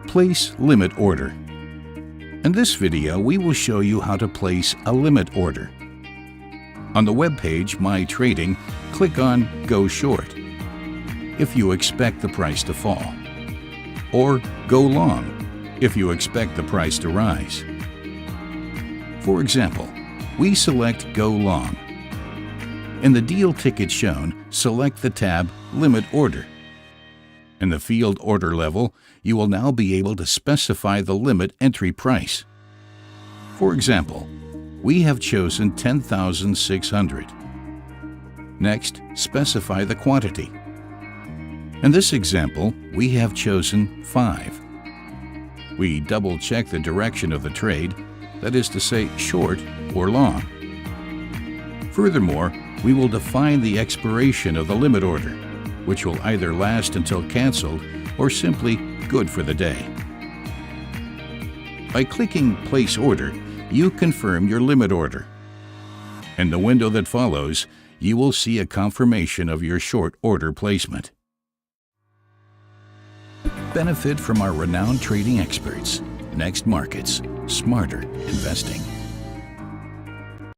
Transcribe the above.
Place limit order. In this video, we will show you how to place a limit order. On the web page My Trading, click on Go Short if you expect the price to fall, or Go Long if you expect the price to rise. For example, we select Go Long. In the deal ticket shown, select the tab Limit Order. In the field order level, you will now be able to specify the limit entry price. For example, we have chosen 10,600. Next, specify the quantity. In this example, we have chosen 5. We double-check the direction of the trade, that is to say, short or long. Furthermore, we will define the expiration of the limit order, which will either last until canceled or simply good for the day. By clicking Place Order, you confirm your limit order. In the window that follows, you will see a confirmation of your short order placement. Benefit from our renowned trading experts. Next Markets. Smarter investing.